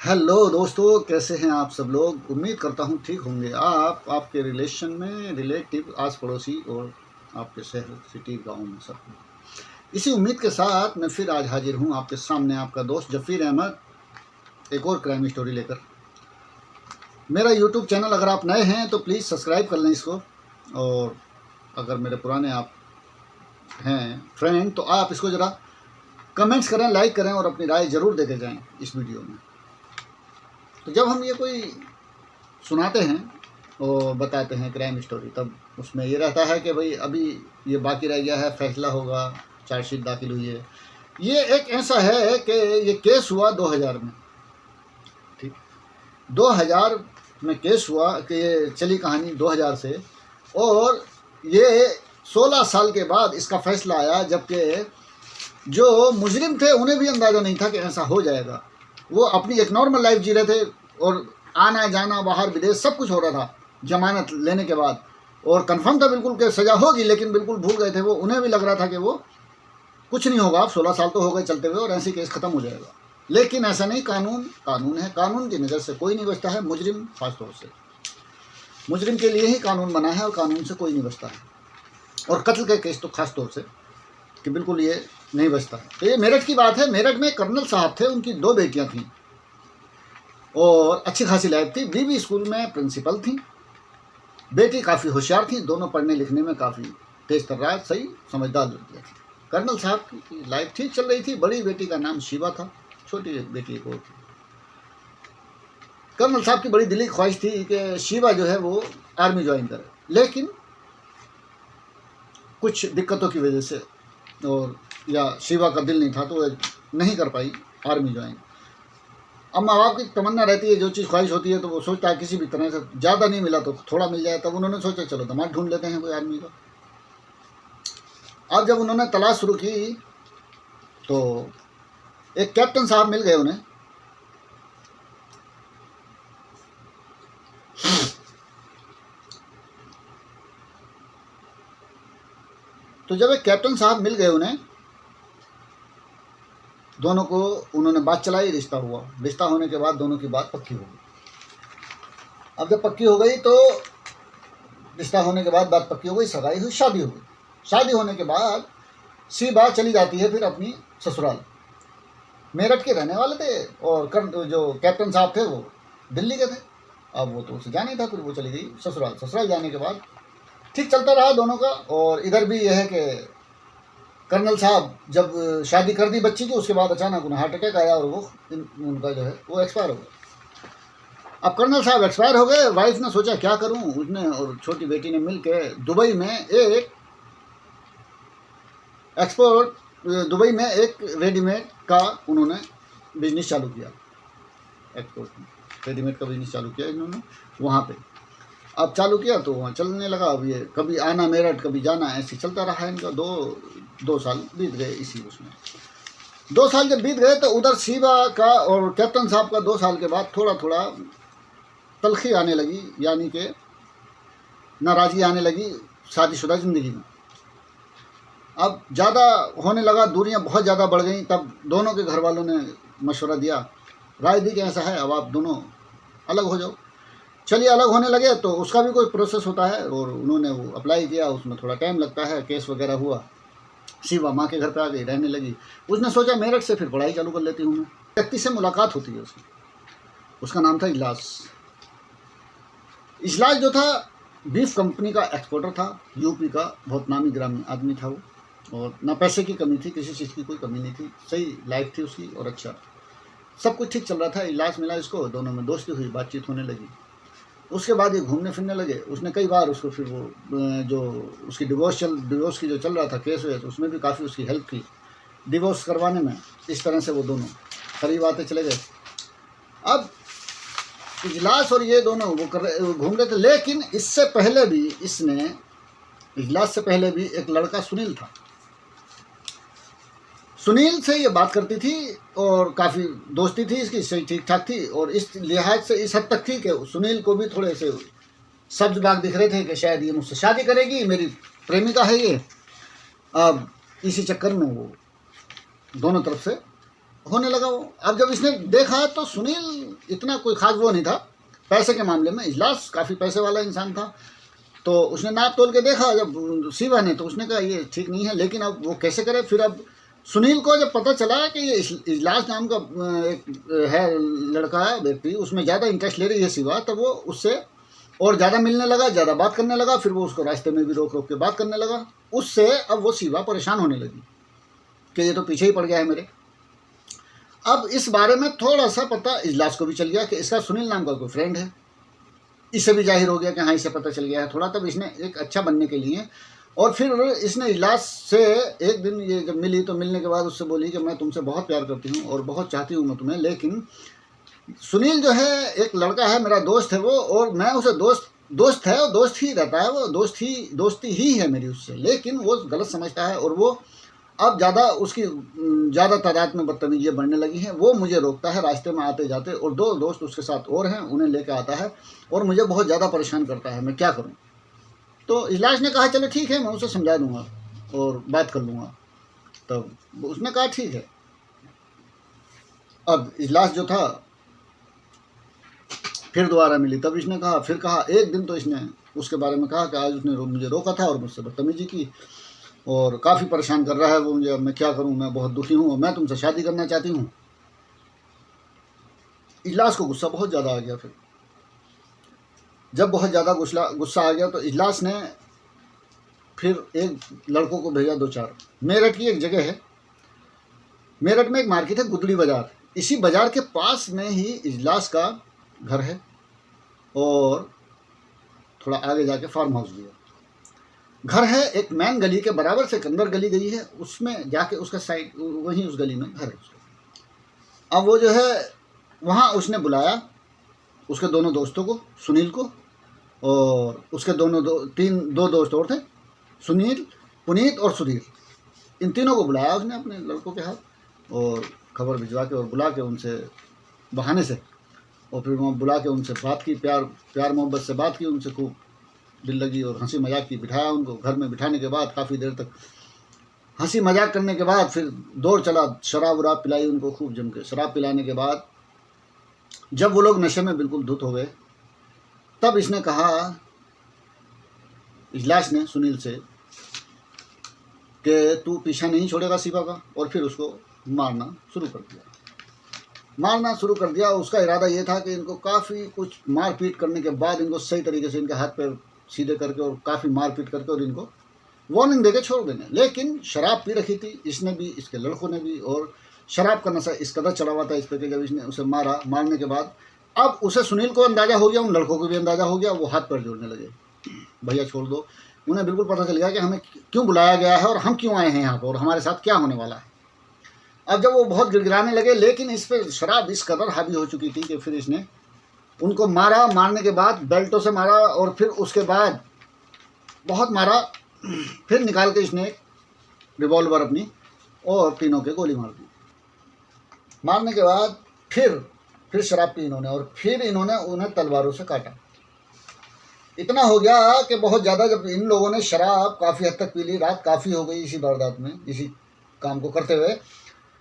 Hello दोस्तों, कैसे हैं आप सब लोग। उम्मीद करता हूं ठीक होंगे आप, आपके रिलेशन में, रिलेटिव, आस पड़ोसी और आपके शहर, सिटी, गांव में सब। इसी उम्मीद के साथ मैं फिर आज हाजिर हूं आपके सामने, आपका दोस्त जफ़ीर अहमद, एक और क्राइम स्टोरी लेकर। मेरा यूट्यूब चैनल अगर आप नए हैं तो प्लीज़ सब्सक्राइब कर लें इसको, और अगर मेरे पुराने आप हैं फ्रेंड तो आप इसको ज़रा कमेंट्स करें, लाइक करें और अपनी राय ज़रूर देके जाएँ इस वीडियो में। तो जब हम ये कोई सुनाते हैं और बताते हैं क्राइम स्टोरी, तब उसमें ये रहता है कि भाई अभी ये बाकी रह गया है, फैसला होगा, चार्जशीट दाखिल हुई है। ये एक ऐसा है कि ये केस हुआ 2000 में, ठीक, 2000 में केस हुआ कि ये चली कहानी 2000 से, और ये 16 साल के बाद इसका फैसला आया, जबकि जो मुजरिम थे उन्हें भी अंदाज़ा नहीं था कि ऐसा हो जाएगा। वो अपनी एक नॉर्मल लाइफ जी रहे थे और आना जाना बाहर विदेश सब कुछ हो रहा था जमानत लेने के बाद, और कंफर्म था बिल्कुल कि सज़ा होगी, लेकिन बिल्कुल भूल गए थे वो। उन्हें भी लग रहा था कि वो कुछ नहीं होगा, 16 साल तो हो गए चलते हुए और ऐसे केस ख़त्म हो जाएगा। लेकिन ऐसा नहीं, कानून कानून है, कानून की नज़र से कोई नहीं बचता है, मुजरिम खास तौर से। मुजरिम के लिए ही कानून बना है और कानून से कोई नहीं बचता है, और कत्ल के केस तो खास तौर से कि बिल्कुल ये नहीं बचता है। तो ये मेरठ की बात है। मेरठ में कर्नल साहब थे, उनकी 2 बेटियां थीं और अच्छी खासी लाइफ थी। बीबी स्कूल में प्रिंसिपल थी। बेटी काफ़ी होशियार थी, दोनों पढ़ने लिखने में काफ़ी तेज तर्रार, सही समझदार लड़कियाँ थी। कर्नल साहब की लाइफ ठीक चल रही थी। बड़ी बेटी का नाम शिवा था, छोटी बेटी एक और थी। कर्नल साहब की बड़ी दिली ख्वाहिश थी कि शिवा जो है वो आर्मी ज्वाइन करे, लेकिन कुछ दिक्कतों की वजह से, और या शिवा का दिल नहीं था तो वह नहीं कर पाई आर्मी ज्वाइन। अब माँ बाप की तमन्ना रहती है, जो चीज़ ख्वाहिश होती है तो वो सोचता है किसी भी तरह से, ज़्यादा नहीं मिला तो थोड़ा मिल जाए। तब उन्होंने सोचा चलो दामाद ढूंढ लेते हैं कोई आर्मी का। अब जब उन्होंने तलाश शुरू की तो एक कैप्टन साहब मिल गए उन्हें। तो जब एक कैप्टन साहब मिल गए उन्हें, दोनों को उन्होंने बात चलाई, रिश्ता हुआ। रिश्ता होने के बाद दोनों की बात पक्की हो गई। अब जब पक्की हो गई तो रिश्ता होने के बाद बात पक्की हो गई, सगाई हुई, शादी हो गई। शादी होने के बाद सी बात चली जाती है फिर अपनी ससुराल। मेरठ के रहने वाले थे और जो कैप्टन साहब थे वो दिल्ली के थे। अब वो तो उसे जाना ही था, फिर वो चली गई ससुराल। ससुराल जाने के बाद ठीक चलता रहा दोनों का। और इधर भी यह है कि कर्नल साहब जब शादी कर दी बच्ची की, उसके बाद अचानक उन्हें हार्ट अटैक आया और वो उनका जो है वो एक्सपायर हो गया। अब कर्नल साहब एक्सपायर हो गए। वाइफ ने सोचा क्या करूं, उसने और छोटी बेटी ने मिलकर दुबई में एक रेडीमेड का उन्होंने बिजनेस चालू किया। एक्सपोर्ट रेडीमेड का बिजनेस चालू किया इन्होंने वहाँ पे। अब चालू किया तो वहाँ चलने लगा। अब ये कभी आना मेरठ, कभी जाना, ऐसे चलता रहा इनका। दो साल बीत गए इसी उसमें। 2 साल जब बीत गए तो उधर शिवा का और कैप्टन साहब का 2 साल के बाद थोड़ा थोड़ा तलखी आने लगी, यानी कि नाराज़गी आने लगी शादीशुदा ज़िंदगी में। अब ज़्यादा होने लगा, दूरियां बहुत ज़्यादा बढ़ गई। तब दोनों के घर वालों ने मशवरा दिया, राय दी कि ऐसा है, अब आप दोनों अलग हो जाओ। चलिए अलग होने लगे तो उसका भी कोई प्रोसेस होता है, और उन्होंने वो अप्लाई किया, उसमें थोड़ा टाइम लगता है, केस वगैरह हुआ। शिवा माँ के घर पे आ गई, रहने लगी। उसने सोचा मेरठ से फिर पढ़ाई चालू कर लेती हूँ मैं। व्यक्ति से मुलाकात होती है उसकी, उसका नाम था इजलास। इजलास जो था बीफ कंपनी का एक्सपोर्टर था, यूपी का बहुत नामी ग्रामीण आदमी था वो, और ना पैसे की कमी थी, किसी चीज़ की कोई कमी नहीं थी, सही लाइफ थी उसकी और अच्छा सब कुछ ठीक चल रहा था। इजलास मिला इसको, दोनों में दोस्ती हुई, बातचीत होने लगी। उसके बाद ये घूमने फिरने लगे। उसने कई बार उसको फिर वो जो उसकी डिवोर्स की जो चल रहा था केस हुए, तो उसमें भी काफ़ी उसकी हेल्प की डिवोर्स करवाने में। इस तरह से वो दोनों करीब आते चले गए। अब इजलास और ये दोनों वो घूम रहे थे। लेकिन इससे पहले भी इजलास से पहले भी एक लड़का सुनील था। सुनील से ये बात करती थी और काफ़ी दोस्ती थी इसकी, सही ठीक ठाक थी। और इस लिहाज से इस हद तक थी कि सुनील को भी थोड़े से सब्ज बाग दिख रहे थे कि शायद ये मुझसे शादी करेगी, मेरी प्रेमिका है ये। अब इसी चक्कर में वो दोनों तरफ से होने लगा वो। अब जब इसने देखा तो सुनील इतना कोई खास वो नहीं था पैसे के मामले में, इजलास काफ़ी पैसे वाला इंसान था। तो उसने नाप तोल के देखा जब शिवा ने, तो उसने कहा ये ठीक नहीं है, लेकिन अब वो कैसे करे। फिर अब सुनील को जब पता चला कि ये इजलास नाम का एक है लड़का व्यक्ति, उसमें ज़्यादा इंटरेस्ट ले रही है शिवा, तो वो उससे और ज़्यादा मिलने लगा, ज़्यादा बात करने लगा। फिर वो उसको रास्ते में भी रोक रोक के बात करने लगा। उससे अब वो शिवा परेशान होने लगी कि ये तो पीछे ही पड़ गया है मेरे। अब इस बारे में थोड़ा सा पता इजलास को भी चल गया कि इसका सुनील नाम का कोई फ्रेंड है। इससे भी जाहिर हो गया कि हाँ इसे पता चल गया है थोड़ा। तब इसने एक अच्छा बनने के लिए, और फिर इसने इजलास से एक दिन ये जब मिली तो मिलने के बाद उससे बोली कि मैं तुमसे बहुत प्यार करती हूँ और बहुत चाहती हूँ मैं तुम्हें, लेकिन सुनील जो है एक लड़का है, मेरा दोस्त है वो, और मैं उसे दोस्त है और दोस्त ही रहता है वो, दोस्ती ही है मेरी उससे, लेकिन वो गलत समझता है और वो अब ज़्यादा तादाद में बदतमीजियाँ बढ़ने लगी हैं। वो मुझे रोकता है रास्ते में आते जाते, और 2 दोस्त उसके साथ और हैं, उन्हें लेकर आता है और मुझे बहुत ज़्यादा परेशान करता है, मैं क्या करूं। तो इजलास ने कहा चलो ठीक है, मैं उसे समझा दूंगा और बात कर लूँगा। तब उसने कहा ठीक है। अब इजलास जो था फिर दोबारा मिली, तब इसने कहा एक दिन तो इसने उसके बारे में कहा कि आज उसने मुझे रोका था और मुझसे बदतमीजी की और काफ़ी परेशान कर रहा है वो मुझे, अब मैं क्या करूं, मैं बहुत दुखी हूं और मैं तुमसे शादी करना चाहती हूं। इजलास को गुस्सा बहुत ज़्यादा आ गया। फिर जब बहुत ज़्यादा गुस्सा आ गया तो इजलास ने फिर एक लड़कों को भेजा 2-4। मेरठ की एक जगह है, मेरठ में एक मार्केट है गुदड़ी बाज़ार, इसी बाज़ार के पास में ही इजलास का घर है और थोड़ा आगे जाके फार्म हाउस भी है। घर है एक मेन गली के बराबर से, अंदर गली गई है, उसमें जाके उसका साइड वहीं उस गली में घर है उसका। अब वो जो है वहाँ उसने बुलाया उसके दोनों दोस्तों को, सुनील को और उसके दो दोस्त और थे, सुनील, पुनीत और सुधीर। इन तीनों को बुलाया उसने अपने लड़कों के हाथ और खबर भिजवा के और बुला के उनसे बहाने से, और फिर वहाँ बुला के उनसे बात की, प्यार मोहब्बत से बात की उनसे, खूब दिल लगी और हंसी मजाक की। बिठाया उनको घर में, बिठाने के बाद काफ़ी देर तक हंसी मजाक करने के बाद फिर दौर चला, शराब वराब पिलाई उनको खूब जम के। शराब पिलाने के बाद जब वो लोग नशे में बिल्कुल धुत हो गए, तब इसने कहा, इजलास ने सुनील से, कि तू पीछा नहीं छोड़ेगा शिवा का, और फिर उसको मारना शुरू कर दिया। उसका इरादा ये था कि इनको काफ़ी कुछ मारपीट करने के बाद इनको सही तरीके से इनके हाथ पैर सीधे करके और काफ़ी मारपीट करके और इनको वार्निंग देके छोड़ देंगे। लेकिन शराब पी रखी थी इसने भी, इसके लड़कों ने भी, और शराब का नशा इस कदर चढ़ा हुआ था इस पर कि जब इसने उसे मारने के बाद अब उसे सुनील को अंदाज़ा हो गया, उन लड़कों को भी अंदाज़ा हो गया, वो हाथ पैर जोड़ने लगे, भैया छोड़ दो। उन्हें बिल्कुल पता चल गया कि हमें क्यों बुलाया गया है और हम क्यों आए हैं यहाँ पर और हमारे साथ क्या होने वाला है। अब जब वो बहुत गिड़गिड़ाने लगे, लेकिन इस पर शराब इस कदर हावी हो चुकी थी कि फिर इसने उनको मारा, मारने के बाद बेल्टों से मारा और फिर उसके बाद बहुत मारा। फिर निकाल के इसने रिवॉल्वर अपनी और तीनों के गोली मार दी। मारने के बाद फिर शराब पी इन्होंने और फिर इन्होंने उन्हें तलवारों से काटा। इतना हो गया कि बहुत ज़्यादा, जब इन लोगों ने शराब काफ़ी हद तक पी ली, रात काफ़ी हो गई इसी वारदात में, इसी काम को करते हुए।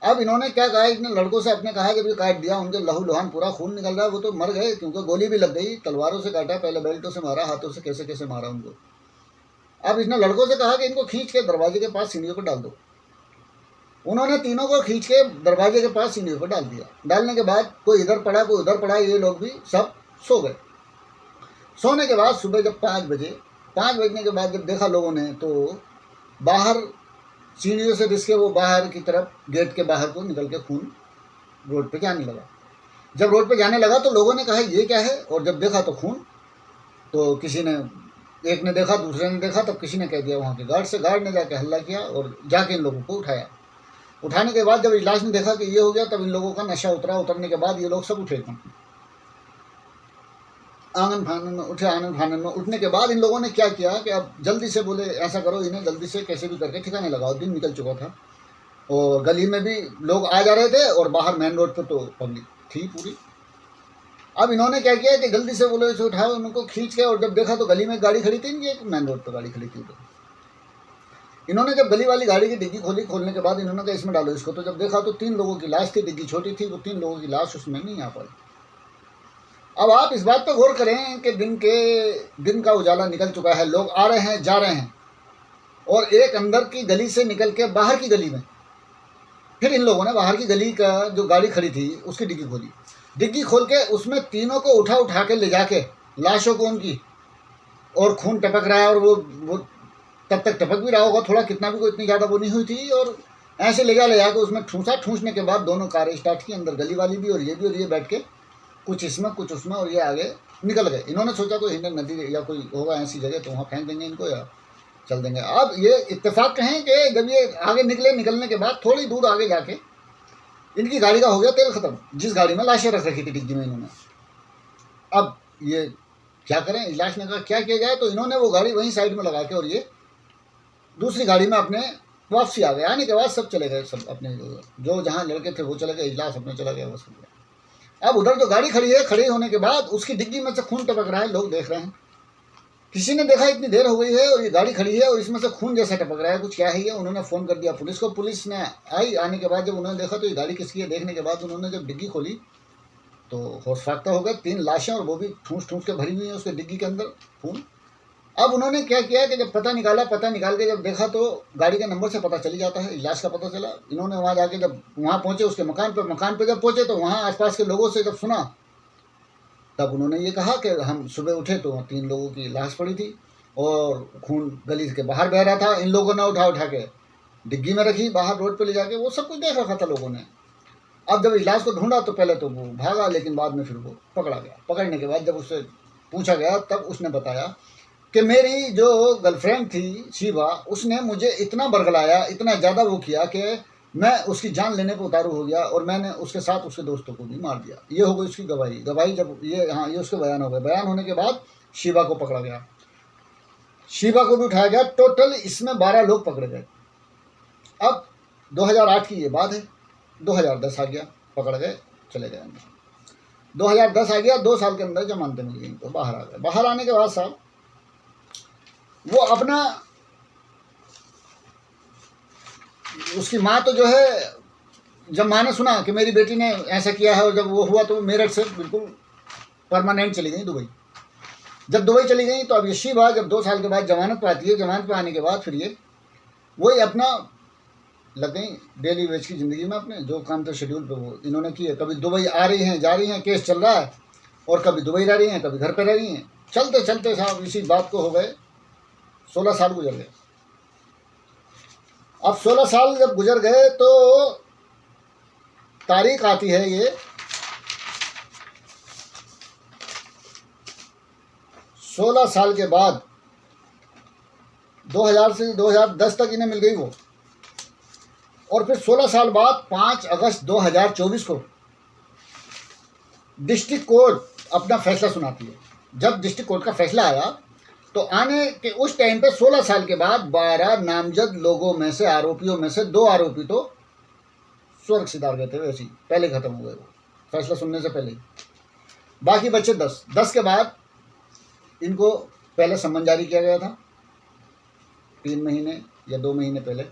अब इन्होंने क्या कहा, इतने लड़कों से अपने कहा कि भी काट दिया, उनके लहू लुहान पूरा खून निकल रहा है, वो तो मर गए क्योंकि गोली भी लग गई। तलवारों से काटा, पहले बेल्टों से मारा, हाथों से कैसे कैसे मारा उनको। अब इसने लड़कों से कहा कि इनको खींच के दरवाजे के पास सीढ़ियों पर डाल दो। उन्होंने तीनों को खींच के दरवाजे के पास सीढ़ियों पर डाल दिया। डालने के बाद कोई इधर पड़ा कोई उधर पड़ा, ये लोग भी सब सो गए। सोने के बाद सुबह जब 5 बजने के बाद जब देखा लोगों ने, तो बाहर सीढ़ियों से रिसके वो बाहर की तरफ गेट के बाहर को निकल के खून रोड पे जाने लगा। जब रोड पे जाने लगा तो लोगों ने कहा ये क्या है, और जब देखा तो खून। तो किसी ने, एक ने देखा, दूसरे ने देखा, तब किसी ने कह दिया वहाँ के गार्ड से। गार्ड ने जाके हल्ला किया और जाके इन लोगों को उठाया। उठाने के बाद जब इजलास ने देखा कि ये हो गया, तब इन लोगों का नशा उतरा। उतरने के बाद ये लोग सब उठे, आंगन फानन में उठे। आंगन फानन में उठने के बाद इन लोगों ने क्या किया कि अब जल्दी से बोले ऐसा करो, इन्हें जल्दी से कैसे भी करके ठिकाने लगाओ। दिन निकल चुका था और गली में भी लोग आ जा रहे थे और बाहर मेन रोड पर तो पब्लिक थी पूरी। अब इन्होंने क्या किया कि जल्दी से बोले इसे उठाओ, उनको खींच के, और जब देखा तो गली में गाड़ी खड़ी थी, ये मेन रोड पर गाड़ी खड़ी थी। तो इन्होंने जब गली वाली गाड़ी की डिग्गी खोली, खोलने के बाद इन्होंने कहा इसमें डालो इसको, तो जब देखा तो 3 लोगों की लाश थी, डिग्गी छोटी थी, वो 3 लोगों की लाश उसमें नहीं आ पाई। अब आप इस बात पर गौर करें कि दिन का उजाला निकल चुका है, लोग आ रहे हैं जा रहे हैं, और एक अंदर की गली से निकल के बाहर की गली में फिर इन लोगों ने बाहर की गली का जो गाड़ी खड़ी थी उसकी डिग्गी खोली। डिग्गी खोल के उसमें तीनों को उठा के ले जाके, लाशों को उनकी, और खून टपक रहा है, और वो तब तक टपक भी रहा होगा थोड़ा, कितना भी, कोई इतनी ज़्यादा वो नहीं हुई थी, और ऐसे ले जाके उसमें ठूंसने के बाद दोनों कारें स्टार्ट की, अंदर गली वाली भी और ये भी, और ये बैठ के कुछ इसमें कुछ उसमें, और ये आगे निकल गए। इन्होंने सोचा कोई हिंडन नदी या कोई होगा ऐसी जगह तो वहाँ फेंक देंगे इनको या चल देंगे। अब ये इत्तेफाक कहें कि जब ये आगे निकलने के बाद थोड़ी दूर आगे जाके इनकी गाड़ी का हो गया तेल ख़त्म, जिस गाड़ी में लाशें रख रखी थी डिग्गी में इन्होंने। अब ये क्या करें, इजलास ने कहा क्या किया जाए, तो इन्होंने वो गाड़ी वहीं साइड में लगा के और ये दूसरी गाड़ी में अपने वापसी आ गए। आने के बाद सब चले गए, सब अपने जो जहाँ लड़के थे वो चले गए, इजलास अपने चला गया बस। अब उधर जो गाड़ी खड़ी है, खड़ी होने के बाद उसकी डिग्गी में से खून टपक रहा है, लोग देख रहे हैं। किसी ने देखा इतनी देर हो गई है और ये गाड़ी खड़ी है और इसमें से खून जैसा टपक रहा है, कुछ क्या है ये। उन्होंने फ़ोन कर दिया पुलिस को, पुलिस ने आई। आने के बाद जब उन्होंने देखा तो ये गाड़ी किसकी है, देखने के बाद उन्होंने जब डिग्गी खोली तो होश फाख्ता हो गए। 3 लाशें और वो भी ठूंस के भरी हुई हैं उसके डिग्गी के अंदर खून। अब उन्होंने क्या किया कि जब पता निकाल के जब देखा तो गाड़ी के नंबर से पता चली जाता है, इजलास का पता चला। इन्होंने वहाँ जाके जब वहाँ पहुँचे उसके मकान पर जब पहुँचे तो वहाँ आसपास के लोगों से जब सुना तब उन्होंने ये कहा कि हम सुबह उठे तो 3 लोगों की लाश पड़ी थी और खून गली के बाहर बह रहा था। इन लोगों ने उठा के डिग्गी में रखी, बाहर रोड पे ले जाके, वो सब कुछ देख रखा था लोगों ने। अब जब इजलास को ढूंढा तो पहले तो वो भागा, लेकिन बाद में फिर वो पकड़ा गया। पकड़ने के बाद जब उससे पूछा गया तब उसने बताया कि मेरी जो गर्लफ्रेंड थी शिवा, उसने मुझे इतना बरगलाया, इतना ज़्यादा वो किया कि मैं उसकी जान लेने पर उतारू हो गया और मैंने उसके साथ उसके दोस्तों को भी मार दिया। ये हो गई उसकी गवाही। जब ये, हाँ, ये उसके बयान हो गए। बयान होने के बाद शिवा को पकड़ा गया, शिवा को भी उठाया गया। टोटल इसमें 12 लोग पकड़े गए। अब 2008 की ये बात है, 2010 आ गया, पकड़ गए, चले गए अंदर। 2010 आ गया, 2 साल के अंदर जमानतें मिल गई इनको, बाहर आ गए। बाहर आने के बाद साहब वो अपना, उसकी माँ तो जो है, जब माँ ने सुना कि मेरी बेटी ने ऐसा किया है, और जब वो हुआ तो मेरठ से बिल्कुल परमानेंट चली गई दुबई। जब दुबई चली गई तो अब ये शिवा जब 2 साल के बाद जमानत पर आती है, जमानत पर आने के बाद फिर ये वही अपना लग गई डेली वेज की ज़िंदगी में। अपने जो काम थे शेड्यूल पे वो इन्होंने किए। कभी दुबई आ रही हैं, जा रही हैं, केस चल रहा है, और कभी दुबई रह रही हैं, कभी घर पे रह रही हैं। चलते चलते साहब इसी बात को हो गए 16 साल गुजर गए। अब 16 साल जब गुजर गए तो तारीख आती है ये 16 साल के बाद 2000 से 2010 तक इन्हें मिल गई वो। और फिर 16 साल बाद 5 अगस्त 2024 को डिस्ट्रिक्ट कोर्ट अपना फैसला सुनाती है। जब डिस्ट्रिक्ट कोर्ट का फैसला आया तो आने के उस टाइम पे 16 साल के बाद 12 नामजद लोगों में से, आरोपियों में से 2 आरोपी तो स्वर्ग सिधार गए थे, वैसे ही पहले ख़त्म हो गए वो फैसला सुनने से पहले ही। बाकी बच्चे 10 के बाद इनको पहले सम्मन जारी किया गया था 3 महीने या 2 महीने पहले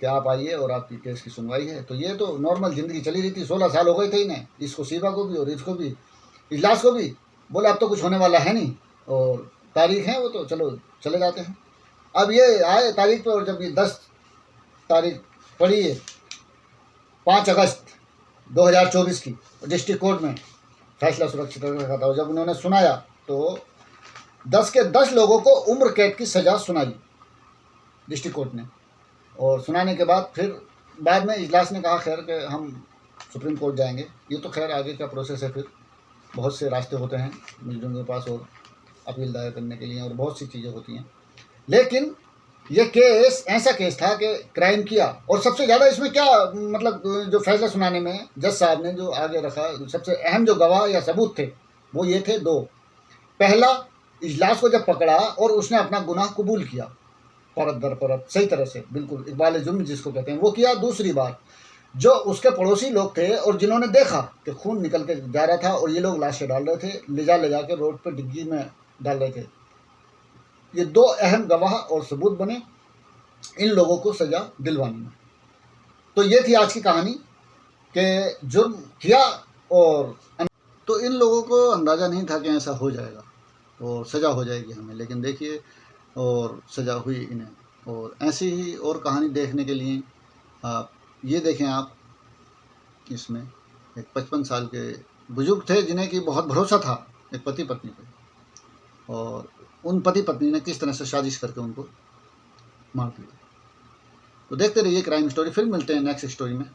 कि आप आइए और आपकी केस की सुनवाई है। तो ये तो नॉर्मल ज़िंदगी चली रही थी। 16 साल हो गए थे इन्हें, इसको शिवा को भी और इसको भी, इजलास को भी। बोले अब तो कुछ होने वाला है नहीं और तारीख है वो तो चलो चले जाते हैं। अब ये आए तारीख पर, और जब ये 10 तारीख पड़ी है 5 अगस्त 2024 की, डिस्ट्रिक्ट कोर्ट में फैसला सुरक्षित रखा था। और जब उन्होंने सुनाया तो 10 के 10 लोगों को उम्र कैद की सज़ा सुनाई डिस्ट्रिक्ट कोर्ट ने। और सुनाने के बाद फिर बाद में इजलास ने कहा खैर कि हम सुप्रीम कोर्ट जाएंगे। ये तो खैर आगे का प्रोसेस है, फिर बहुत से रास्ते होते हैं मुलजिम के पास और अपील दायर करने के लिए, और बहुत सी चीज़ें होती हैं। लेकिन ये केस ऐसा केस था कि क्राइम किया। और सबसे ज़्यादा इसमें क्या मतलब, जो फैसला सुनाने में जज साहब ने जो आगे रखा, सबसे अहम जो गवाह या सबूत थे वो ये थे 2। पहला, इजलास को जब पकड़ा और उसने अपना गुनाह कबूल किया परत दर परत, सही तरह से, बिल्कुल इकबाल जुर्म जिसको कहते हैं वो किया। दूसरी बात, जो उसके पड़ोसी लोग थे और जिन्होंने देखा कि खून निकल के जा रहा था और ये लोग लाशें डाल रहे थे, ले जा के रोड पे डिग्गी में डाल रहे थे, ये 2 अहम गवाह और सबूत बने। इन लोगों को सज़ा दिलवाने में। तो ये थी आज की कहानी कि जुर्म किया और तो इन लोगों को अंदाज़ा नहीं था कि ऐसा हो जाएगा और सज़ा हो जाएगी हमें, लेकिन देखिए और सज़ा हुई इन्हें। और ऐसी ही और कहानी देखने के लिए आप ये देखें, आप इसमें एक 55 साल के बुजुर्ग थे जिन्हें कि बहुत भरोसा था एक पति पत्नी पे, और उन पति पत्नी ने किस तरह से साजिश करके उनको मार दिया। तो देखते रहिए क्राइम स्टोरी। फिर मिलते हैं नेक्स्ट स्टोरी में।